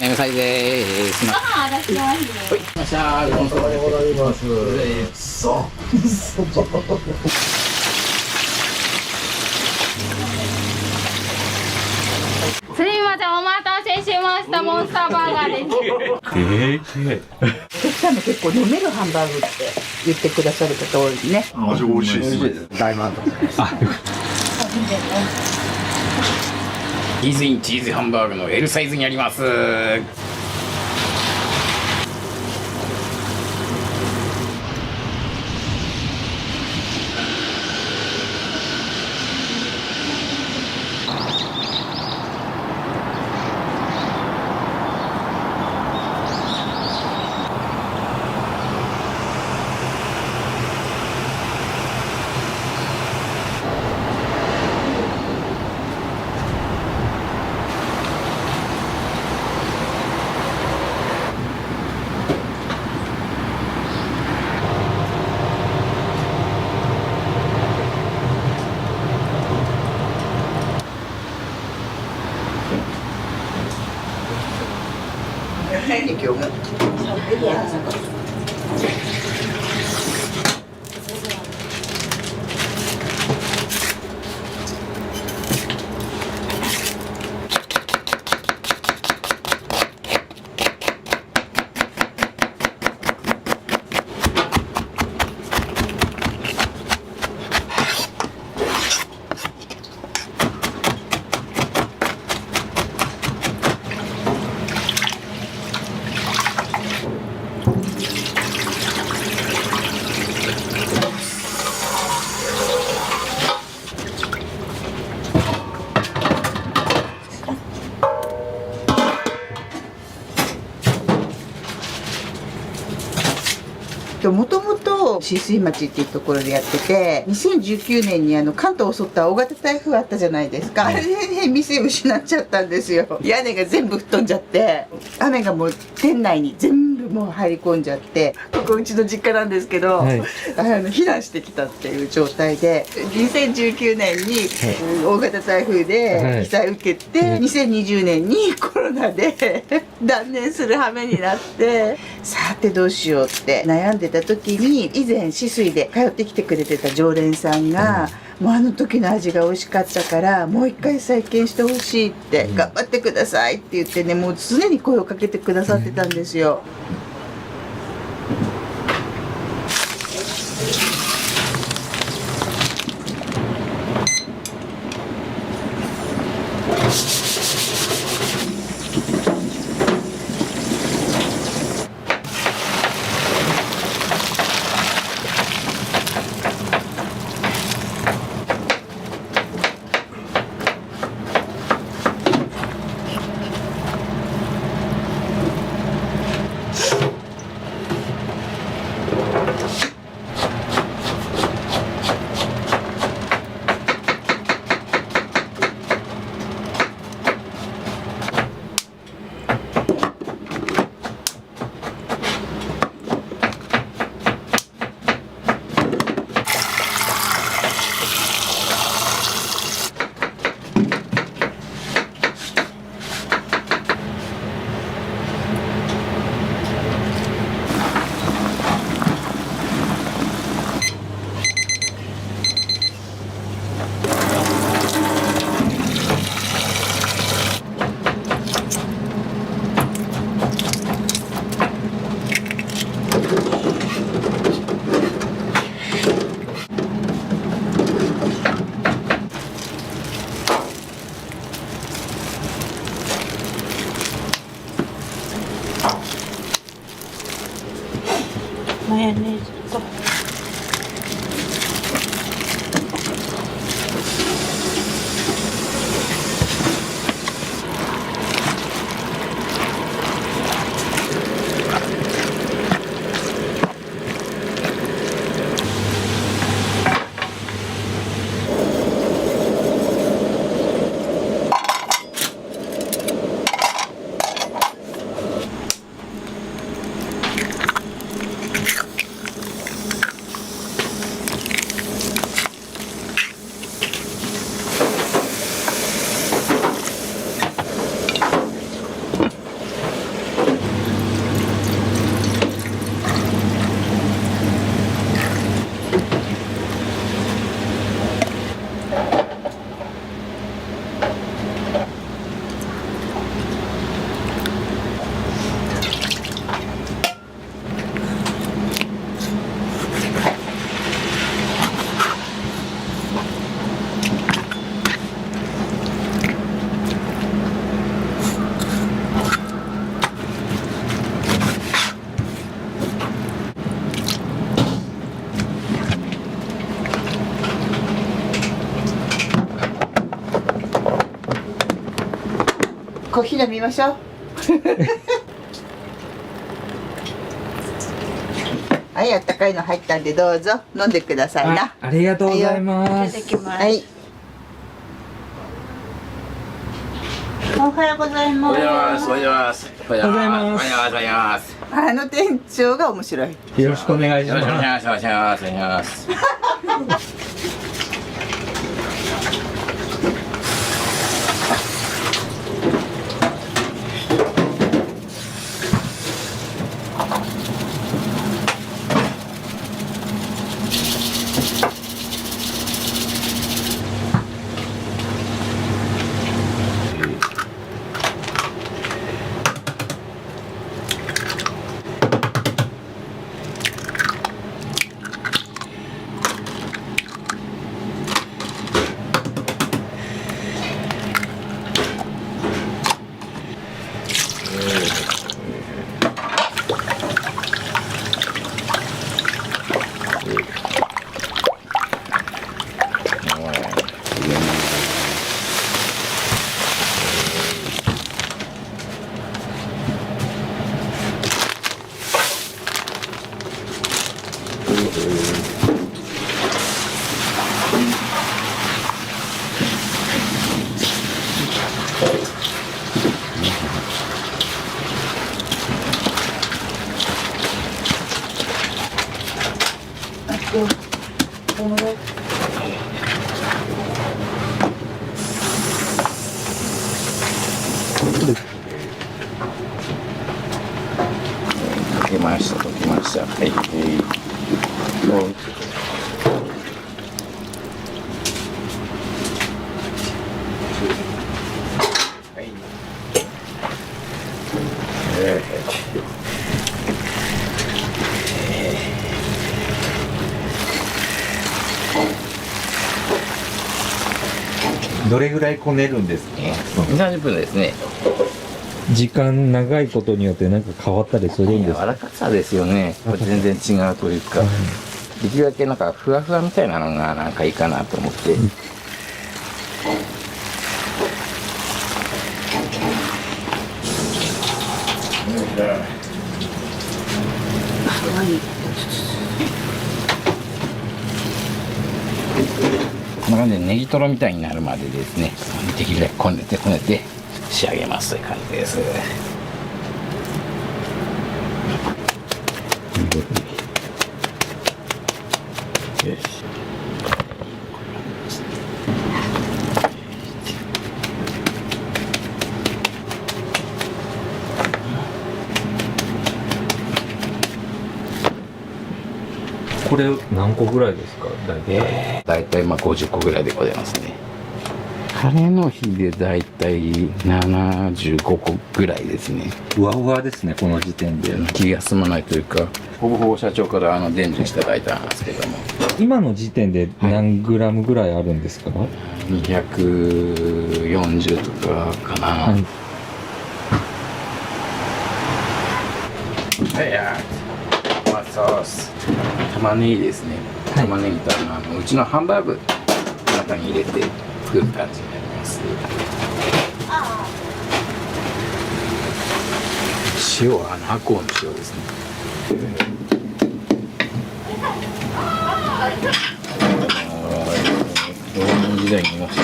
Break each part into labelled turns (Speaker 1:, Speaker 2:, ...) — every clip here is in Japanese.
Speaker 1: L サイズでーす。
Speaker 2: ああ、私のわひで。
Speaker 1: はい、ました。ごちそうさまでございます。
Speaker 2: すみません、お待たせしました。モンスターバーガーです。
Speaker 3: お客さんも結構飲めるハンバーグって言ってくださる方多いね。
Speaker 4: 味美味しいです。
Speaker 1: 大満足です。チーズインチーズハンバーグの L サイズになります。
Speaker 3: 何今日も。もともと止水町っていうところでやってて、2019年に関東を襲った大型台風あったじゃないですか。あれでね、店失っちゃったんですよ。屋根が全部吹っ飛んじゃって、雨がもう店内に全部もう入り込んじゃって、ここうちの実家なんですけど、避難してきたっていう状態で、2019年に大型台風で被災受けて、2020年にコロナで断念する羽目になって、さてどうしようって悩んでた時に、以前止水で通ってきてくれてた常連さんが、もうあの時の味が美味しかったからもう一回再建してほしいって、頑張ってくださいって言ってね、もう常に声をかけてくださってたんですよ。マヨネーズとコーヒー飲みましょう。はい、あったかいの入ったんでどうぞ飲んでくださいな。
Speaker 4: ありがとうございま
Speaker 2: いただ
Speaker 4: す。
Speaker 2: きます。
Speaker 3: はい。おはようございま
Speaker 1: おはようございます。おはようございます。おはようございます。おはようございます。
Speaker 3: す。あの店長が面白い。
Speaker 4: よろしくお願いし
Speaker 1: よろしくお
Speaker 4: ます。
Speaker 1: 願いします。お願いします。溶けました。溶けました。はい。
Speaker 4: どれぐらいこねるんですか？
Speaker 1: 30分ですね。
Speaker 4: 時間長いことによってなんか変わったりするん
Speaker 1: 柔
Speaker 4: ですか？
Speaker 1: らかさですよね。全然違うというか、できるだけなんかふわふわみたいなのがなんかいいかなと思って。こんな感じでネギトロみたいになるまでですね、できるだけこねて仕上げますという感じです。よし。
Speaker 4: これ何個ぐらいですか？大体。
Speaker 1: 大体まあ50個ぐらいでございますね。晴れの日で大体75個ぐらいですね。
Speaker 4: ふわふわですね、この時点で。
Speaker 1: 気が済まないというか、ほぼほぼ社長から伝授していただいたんですけども、
Speaker 4: 今の時点で何グラムぐらいあるんですか？
Speaker 1: 240とかかな。
Speaker 4: はい。
Speaker 1: はいやトマトソース、玉ねぎですね。
Speaker 4: はい
Speaker 1: 玉ねぎとうちのハンバーグの中に入れて作る感じになります。塩は赤穂の塩ですね。縄文時代にいました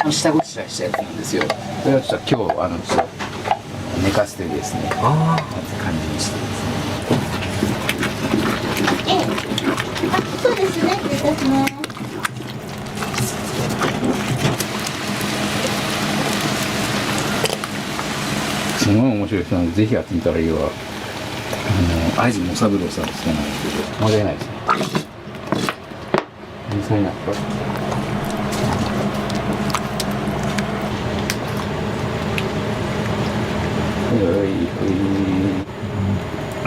Speaker 1: ね。下ごしらえしたやつなんですよ。これはちょっと今日ちょっと寝かせてですね、
Speaker 4: あ
Speaker 1: 感じにしてですね。
Speaker 2: そうですね。失礼いたします。
Speaker 1: すごい面白い人なのでぜひやってみたらいいわ。会津茂三郎さんですけど、間違いないですね。天才なんか。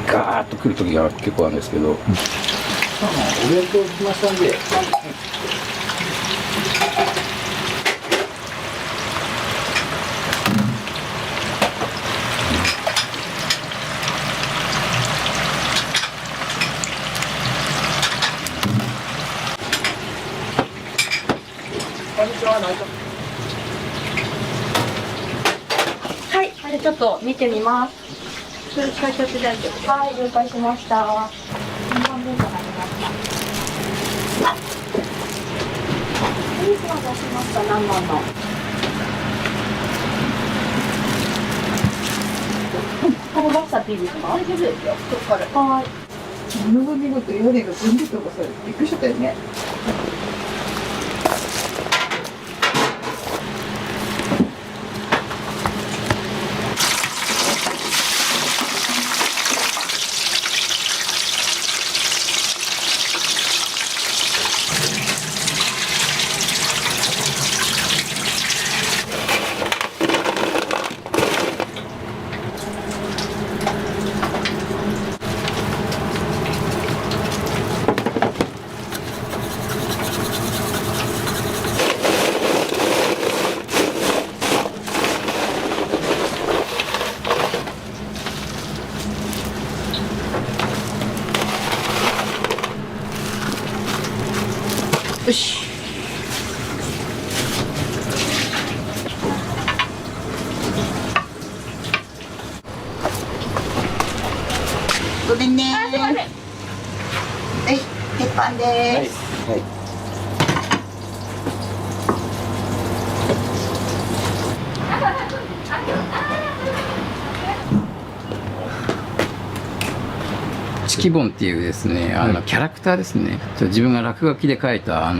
Speaker 1: ガーッと来る時が結構あるんですけど、お弁当来ましたんで。
Speaker 2: はい、あれちょっと見てみます。それ使いちゃって大丈夫です。はい、了解しました。4番分となりました。いつも出しました、何番の。これ出しちゃっていいですか？大丈夫ですよ。そこから。はい。
Speaker 3: 物の見事屋根が全部飛ばされてびっくりしちゃったよね。よし。ごめんね。
Speaker 2: あ、すいません。
Speaker 3: はい、鉄板です。
Speaker 1: チキボンっていうですね、キャラクターですね。自分が落書きで描いた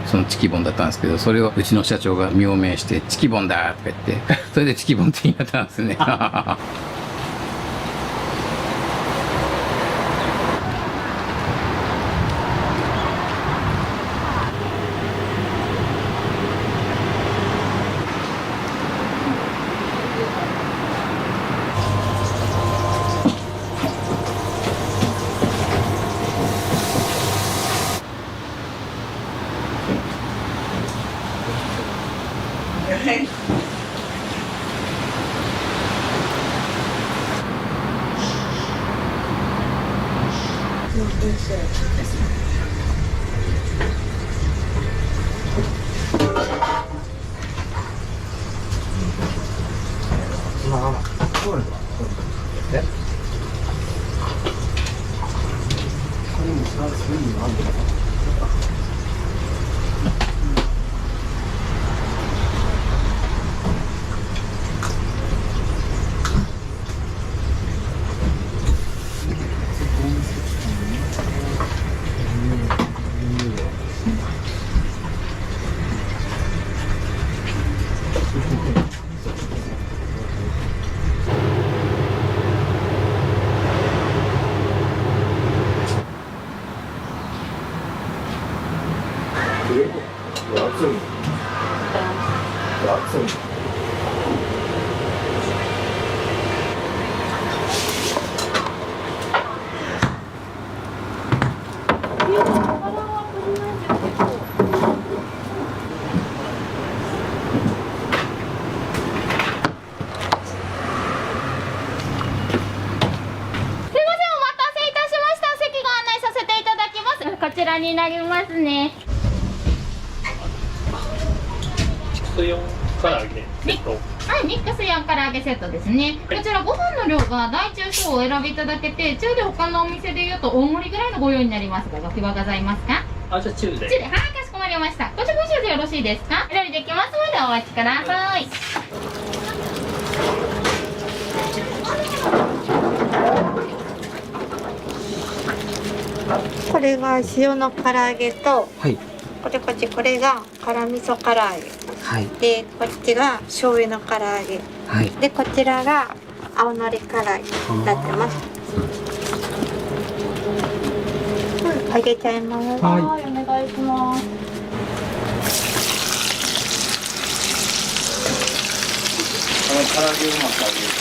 Speaker 1: そのチキボンだったんですけど、それをうちの社長が妙名してチキボンだとか言って、それでチキボンって言いなったんですね。
Speaker 2: こちらになりますね。
Speaker 5: ミックス4唐揚げセット。
Speaker 2: はい、ミックス4唐揚げセットですね。こちらご飯の量が大中小をお選びいただけて、中で他のお店でいうと大盛りぐらいのご用意になりますが、ご希望ございますか？
Speaker 5: あ、じゃあ中で。
Speaker 2: 中で、はい、かしこまりました。ご注文中でよろしいですか？料理できますのでお待ちください。
Speaker 6: これが塩の唐揚げと、
Speaker 1: はい。
Speaker 6: これが辛味噌唐揚げ。
Speaker 1: はい。
Speaker 6: で、こっちが醤油の唐揚げ。
Speaker 1: はい。
Speaker 6: で、こちらが青のり唐揚げになってます。揚げちゃいます。
Speaker 1: はい
Speaker 2: はい、お願いします。
Speaker 5: 唐揚げうまく揚げる。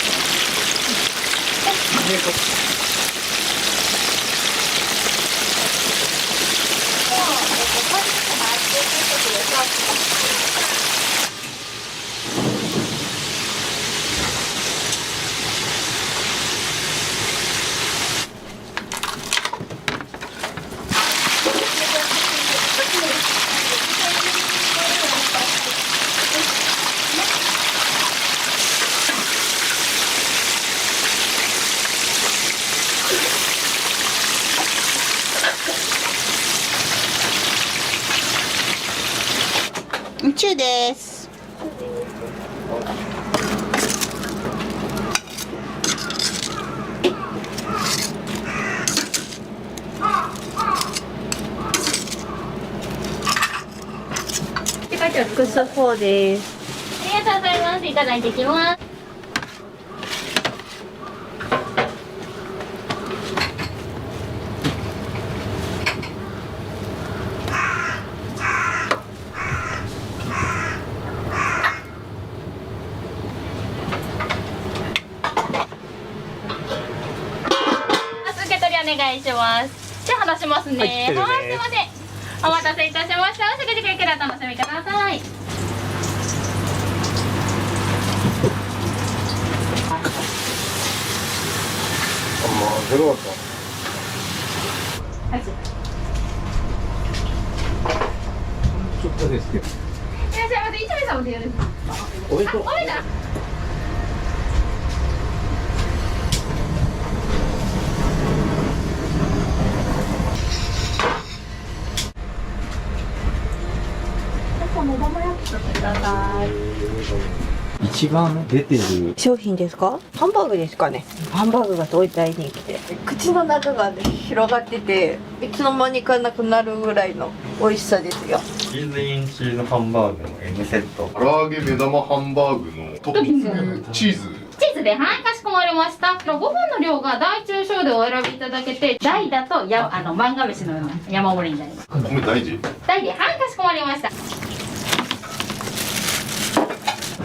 Speaker 3: 宇宙です。
Speaker 6: 複数4です。
Speaker 2: ありがとうございます。いただいてきます。受け取りお願いします。じゃあ話しますね。はい、すいません。お待たせいたしました。お食事会からお楽しみください。
Speaker 1: ちょっとですけど。
Speaker 2: いらっしゃいませ。一名様でよろしいですか。おめでとう。おめでとう。
Speaker 4: 一番出てる
Speaker 6: 商品ですか？ハンバーグですかね。ハンバーグがすごい大人気で、口の中が、ね、広がってて、いつの間にかなくなるぐらいの美味しさですよ。
Speaker 7: チーズインチーズハンバーグの M セット。
Speaker 8: 唐揚げ目玉ハンバーグのトッピングチーズ。
Speaker 2: チーズで、はい、かしこまりました。ご飯の量が大中小でお選びいただけて、大だと漫画飯のような山盛りになります。
Speaker 8: 米大事。
Speaker 2: 大で、はい、かしこまりました。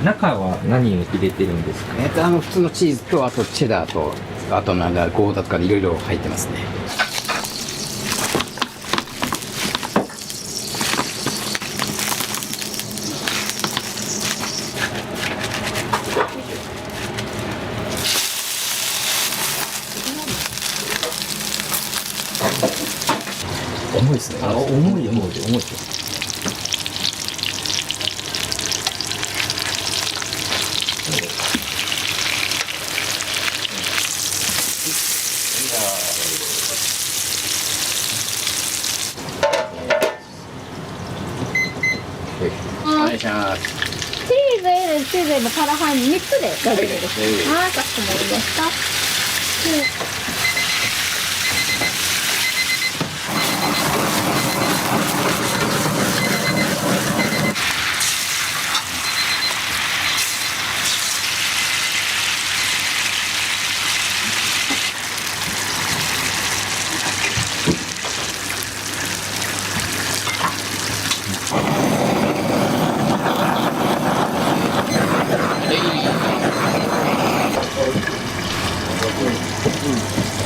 Speaker 4: 中は何を入れてるんですか？
Speaker 1: 普通のチーズと、あとチェダーと、あとなんかゴーダとかいろいろ入ってますね。重いですね。重いですよ。お願いします。
Speaker 2: チーズ L、チーズ M、カラハン3つで大丈夫です。はい、かしこまりました。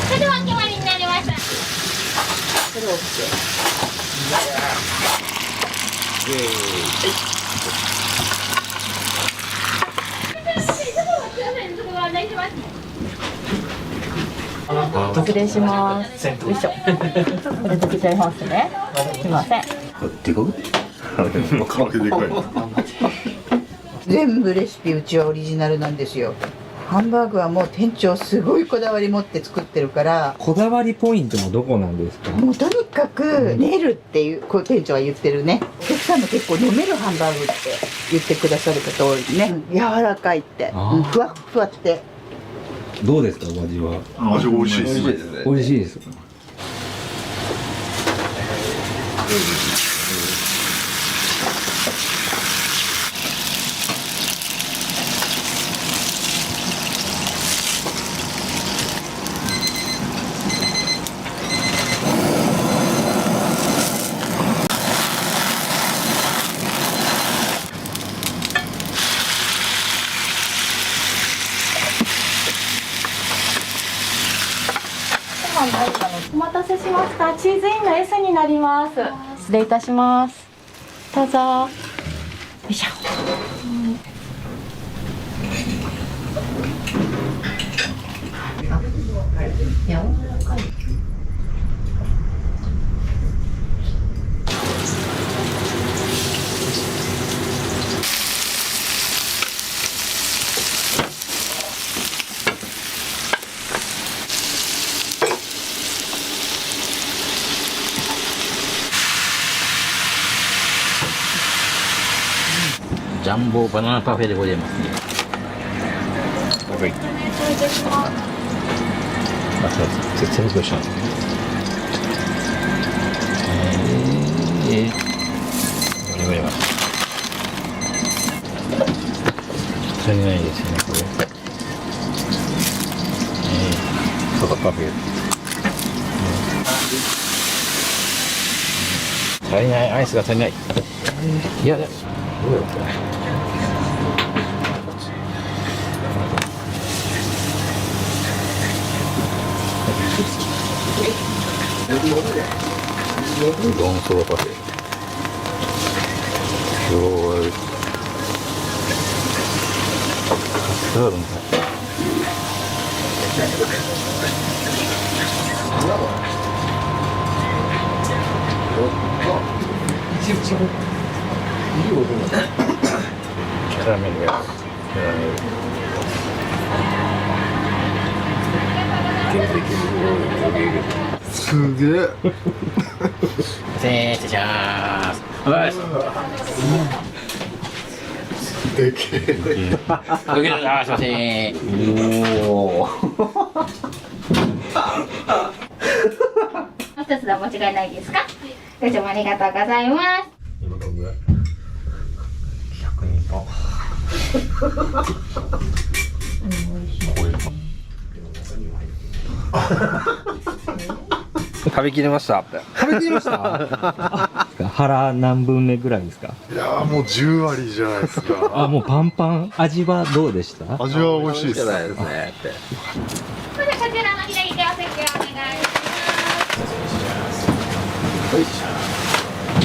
Speaker 2: それでは決まりになりました。
Speaker 6: 失礼します。よいしょ。これできちゃいますね。すみません。
Speaker 1: でかく
Speaker 8: 唐揚げでかい。
Speaker 3: 全部レシピうちはオリジナルなんですよ。ハンバーグはもう店長すごいこだわり持って作ってるから、
Speaker 4: こだわりポイントはどこなんですか？
Speaker 3: もうとにかく練るっていう、こう店長は言ってるね。お客さんも結構飲めるハンバーグって言ってくださる方多いね。柔らかいって、ふわっふわって。
Speaker 4: どうですか、お味は？
Speaker 8: 味美味しいです。
Speaker 4: 美味しいです。
Speaker 9: お待たせしました。チーズインの S になります。失礼いたします。どうぞ。よいしょ。
Speaker 1: ジャンボバナナパフェでございますね。はい。あ、そうです。全部します。これは足りないですよね、これ。そうだ、パフェ。足りない、アイスが足りない。いや、どうやってうどんそばパフェ。カスタードみたい。キャラメルや。キャラメル。
Speaker 8: すげえ。
Speaker 1: 失礼します。はい。
Speaker 8: でけえ。
Speaker 1: すいません。
Speaker 2: 一つでお間違いないですか？ご注文ありがとうございます。
Speaker 7: 今どんぐらい ?100 人か。
Speaker 4: 食べきれました。食べきれました腹何分目ぐらいですか？
Speaker 8: いやーもう10割じゃないですか。
Speaker 4: あ、もうパンパン。味はどうでした？
Speaker 8: 味は美味しいです。
Speaker 2: それでこちらの左手お席お願いしま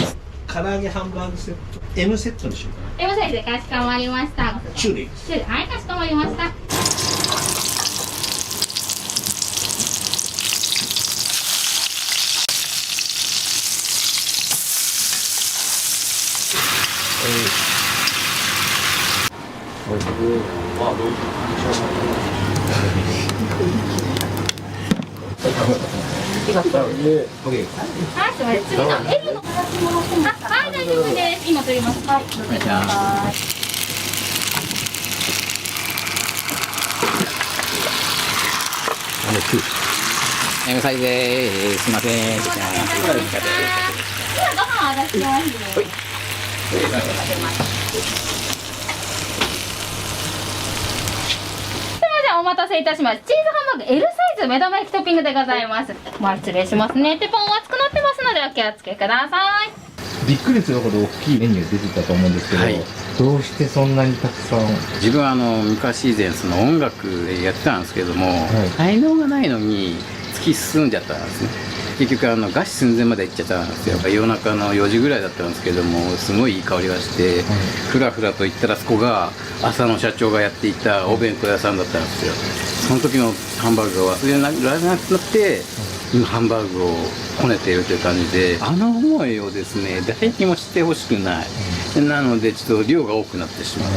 Speaker 2: す。
Speaker 5: 唐揚げハンバーグセット M セットにしようか
Speaker 2: M サイズでかしこまりました。
Speaker 5: な。中でいいです。
Speaker 2: はい、かしこまりました。はい、すみません。次のエビの。はい、大丈夫です。今取ります。はい、どうぞください。
Speaker 1: M サイズでーす。すいません。
Speaker 2: 今ご飯を出します。お待たせいたします。チーズハンバーグ L サイズ目玉焼きトッピングでございます。まあ失礼しますね。鉄板熱くなってますのでお気をつけください。
Speaker 4: びっくりするほど大きいメニュー出てたと思うんですけど、
Speaker 1: はい
Speaker 4: どうしてそんなにたくさん？
Speaker 1: 自分は昔以前その音楽でやってたんですけども、才能がないのに突き進んじゃったんですね。結局餓死寸前まで行っちゃったんですよ。夜中の4時ぐらいだったんですけども、すごいいい香りがして、ふらふらと行ったらそこが浅野社長がやっていたお弁当屋さんだったんですよ。その時のハンバーグが忘れられなくなって、今ハンバーグをこねているという感じで、あの思いをですね誰にも知ってほしくない、なのでちょっと量が多くなってしまう、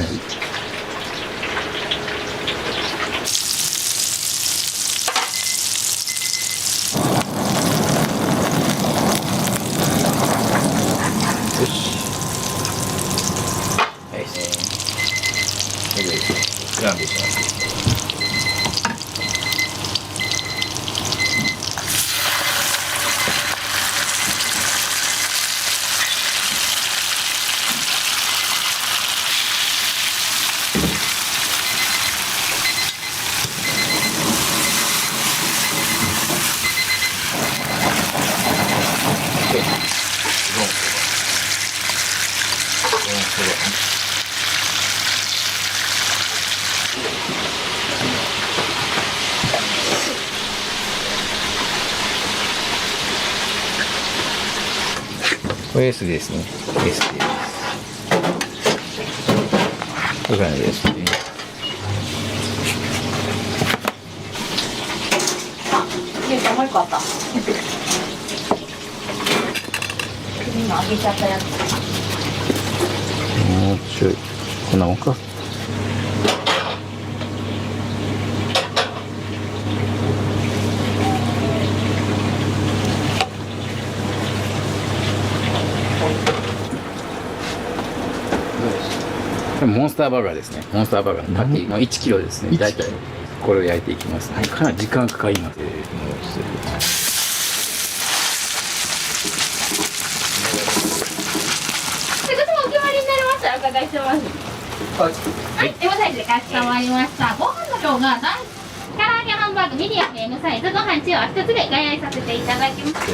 Speaker 1: なんでしょう。これ S ですね。S です。これぐらいですね。
Speaker 6: ゆうちゃんもう一個あった。今開けちゃったやつ。
Speaker 1: もうちょい。こんなもんか。これモンスターバーガーですね。モンスターバーガーのパティの1キロですね。大体これを焼いていきますね。かなり時間かかります。
Speaker 2: お決まりになりましたらお伺いします。はい、M サイズでかしこまりました。ご飯の量が唐揚げハンバーグミディアム M サイズご飯中は1つでご用意させていただきます。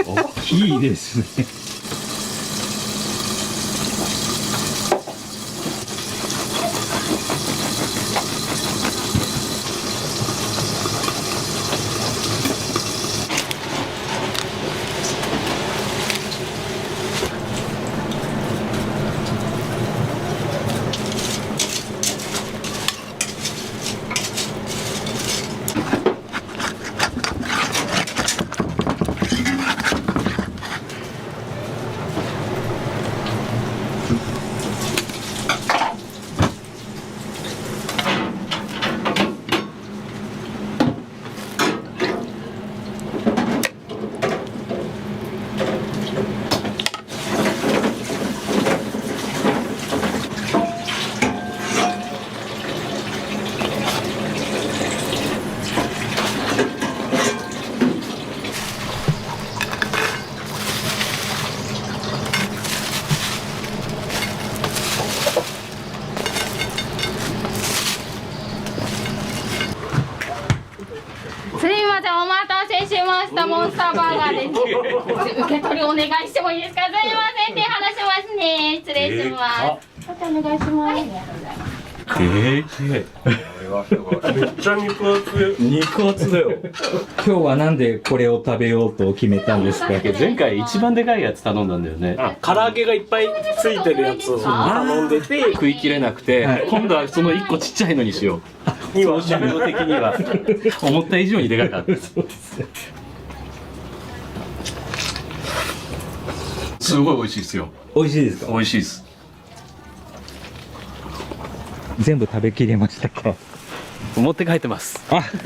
Speaker 4: 大きいですね。
Speaker 2: すいません、お待たせしました。モンスターバーガーです。受け取りお願いしてもいいですか。すいません、手離しますね。失礼します。お願いします。はい、ありがとうございます。
Speaker 5: めっちゃ肉厚。
Speaker 4: 肉厚だよ。今日はなんでこれを食べようと決めたんですか。
Speaker 10: 前回一番でかいやつ頼んだんだよね。唐揚げがいっぱいついてるやつを頼んでて食い切れなくて、今度はその1個ちっちゃいのにしよう。調子量的には思った以上にでかかった。
Speaker 5: すごい美味しいですよ。
Speaker 4: 美味しいですか。
Speaker 5: 美味しいです。
Speaker 4: 全部食べきれましたか。
Speaker 10: 持って帰ってます。
Speaker 4: あ
Speaker 2: お客様後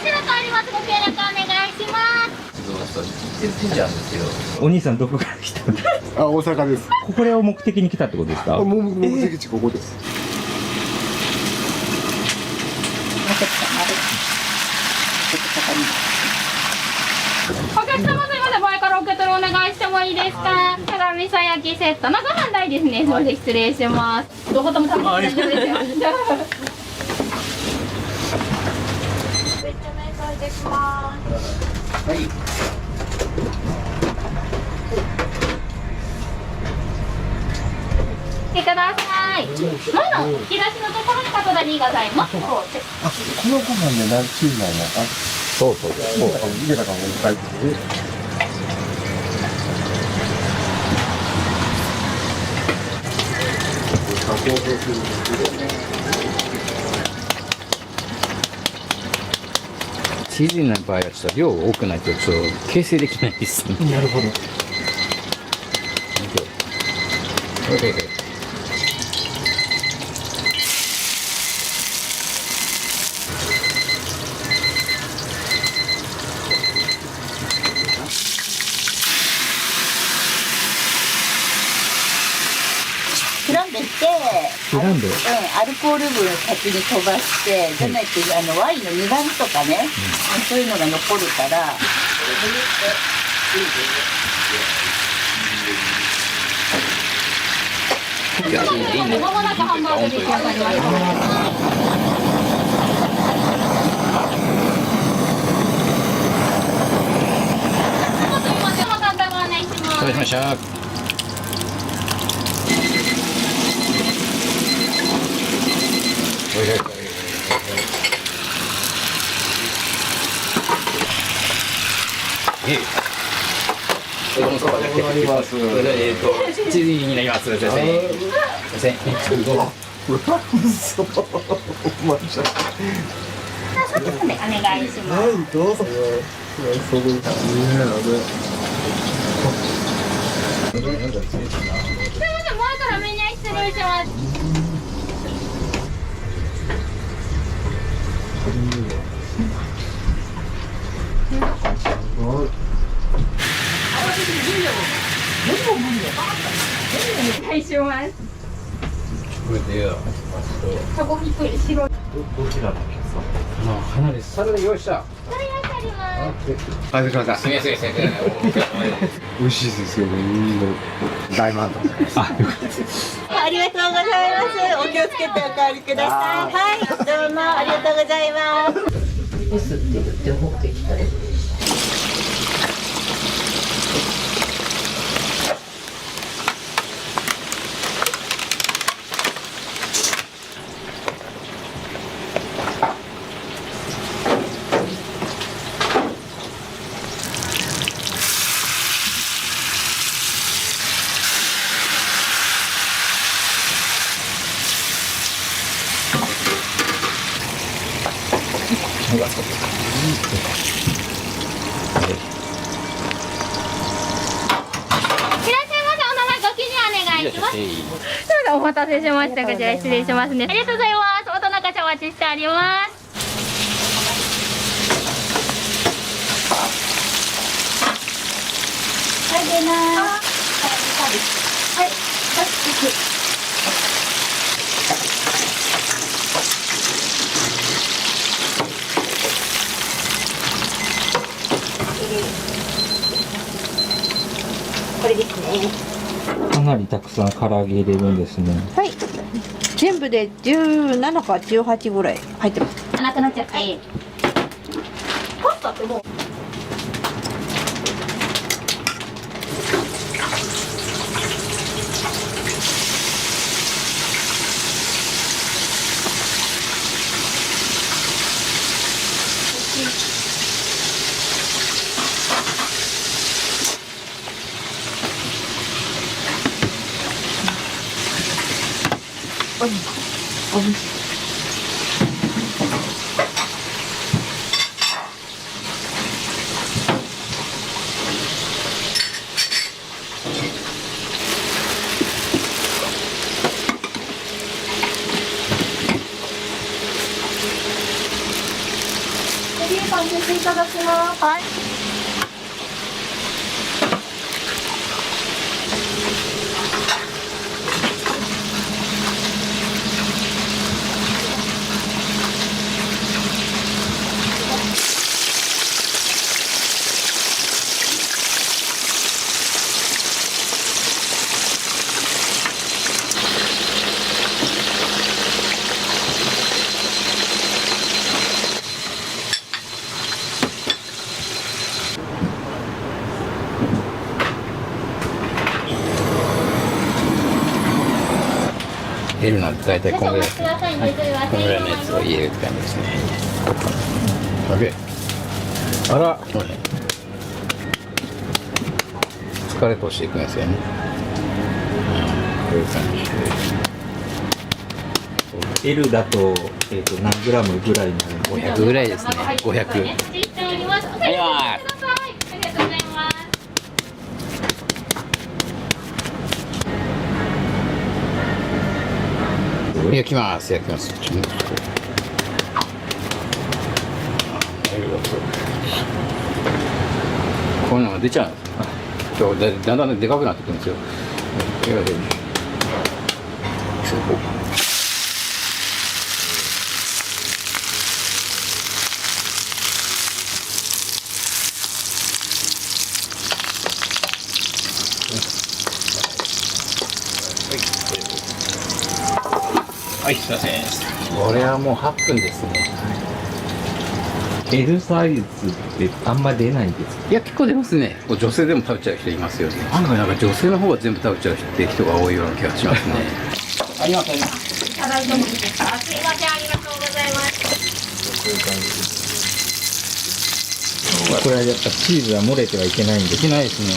Speaker 2: ろとあります。ご協力お願いします。
Speaker 4: お兄さんどこから来たんですか。
Speaker 8: あ、大阪です。
Speaker 4: これを目的に来たってことですか。
Speaker 8: 目的地ここです。
Speaker 2: お客様すいません、前から受け取りお願いしてもいいですか。辛味噌焼きセットのご飯代ですね。すみません、失礼します。どことも食べて大丈夫ですよ。来てください。前の引き出しのところにカトラリーございます。
Speaker 8: このご飯で何チーズなんや。そうそう。入れたかも書いてる。
Speaker 1: チーズの場合はちょっと量多くないとちょっと形成できないですね。
Speaker 8: なるほど。
Speaker 3: フランベしてアルコール分を先に飛ばして、じゃないとワインの苦味とかね、そういうのが残るから。
Speaker 2: まもなくハンバーグ出来上がります。
Speaker 1: お願いしました。
Speaker 8: あります。
Speaker 1: チーズになります。すいません。すいません。
Speaker 8: 嘘。マジで。
Speaker 2: そっちでお願いします。
Speaker 8: はい、どうぞ。そうですね。
Speaker 2: すいません、前からメニュー失礼します。お願いします。
Speaker 1: これでよ。
Speaker 2: タコひっくり白い。
Speaker 8: どちらのお客様？
Speaker 1: まあ、花です。サラダ用意した。
Speaker 2: それがあります。
Speaker 1: あ、すみません。すみません。
Speaker 8: 美味しいですよね。大満足です。
Speaker 3: ありがとうございます。お気をつけてお帰りください。はい、どうもありがとうございます。
Speaker 6: ですって言って持ってきた。
Speaker 2: お待たせしました。こちら失礼しますね。ありがとうございます。お待ちしております。はい、出ます。はい、
Speaker 6: これですね。
Speaker 4: かなりたくさん唐揚げ入れるんですね。
Speaker 6: はい。全部で17か18ぐらい入ってます。
Speaker 2: なくなっちゃって。パスタってもう。いただきます。はい。
Speaker 1: L なんて大体このぐらい、このぐらいのやつを入れるって感じですね。あら、疲れ通していくんですよね。こういう感じ。
Speaker 4: L だと、何グラムぐらいになるの
Speaker 1: ？500ぐらいですね。500。
Speaker 2: ありがとうございます。
Speaker 1: 焼きます。焼きます。こういうのが出ちゃうんですよ。だんだんでかくなってくるんですよ。はい、すいません。これはもう8分ですね。
Speaker 4: L サイズってあんま出ないんですか？
Speaker 1: いや、結構出ますね。女性でも食べちゃう人いますよね。案外なんか女性の方が全部食べちゃうって人が多いような気がしますね。ありがとうございます。
Speaker 2: いただいてもいいですか？すいません、ありがとうございます。
Speaker 4: これはやっぱチーズは漏れてはいけないんです。
Speaker 1: いけないですね。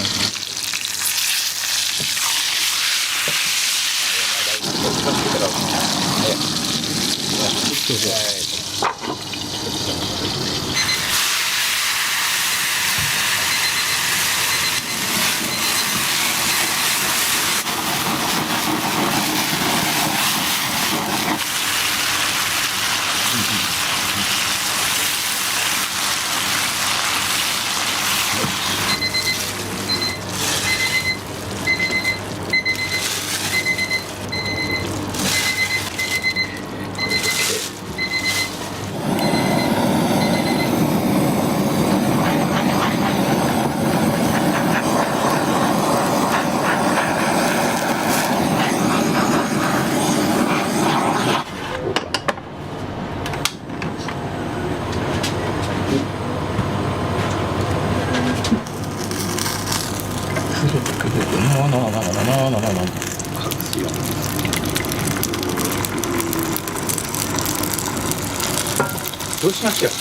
Speaker 1: どうしましょう。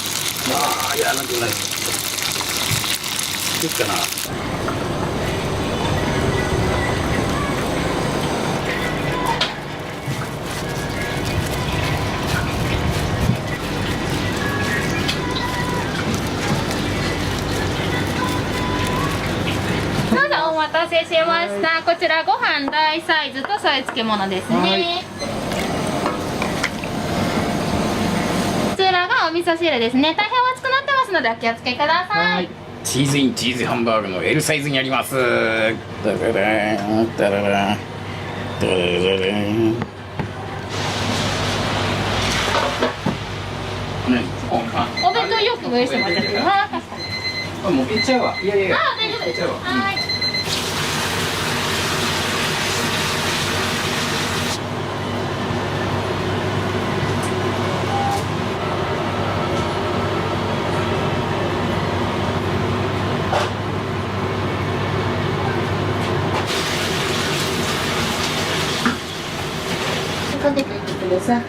Speaker 1: ああ、やらなくない。いいかな。
Speaker 2: どうぞお待たせしました。こちらご飯大サイズと添え付け物ですね。
Speaker 1: はい
Speaker 2: こちらがお味噌汁ですね。大変お熱くなってますのでお気をつけください。
Speaker 1: チーズインチーズハンバーグの L サイズにあります。ダラランダラランダララン。
Speaker 2: お弁当よくご用意してもらってます。
Speaker 1: あ、もういっちゃうわ。いやいやいや。
Speaker 2: あ、大丈夫です。はい。
Speaker 3: かけていてください。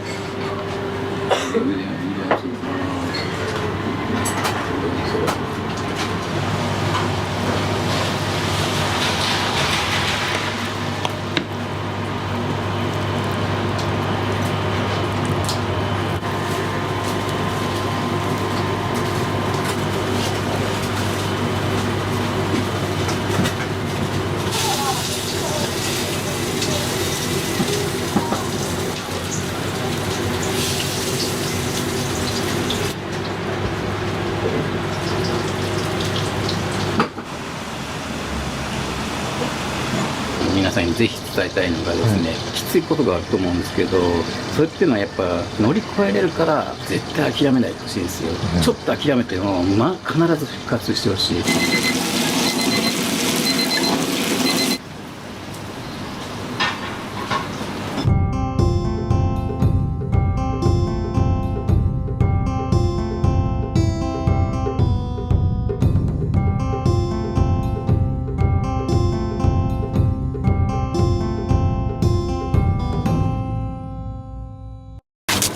Speaker 1: 皆さんにぜひ伝えたいのがですね、きついことがあると思うんですけど、それっていうのはやっぱ乗り越えれるから絶対諦めないでほしいんですよ。ちょっと諦めても、必ず復活してほしい。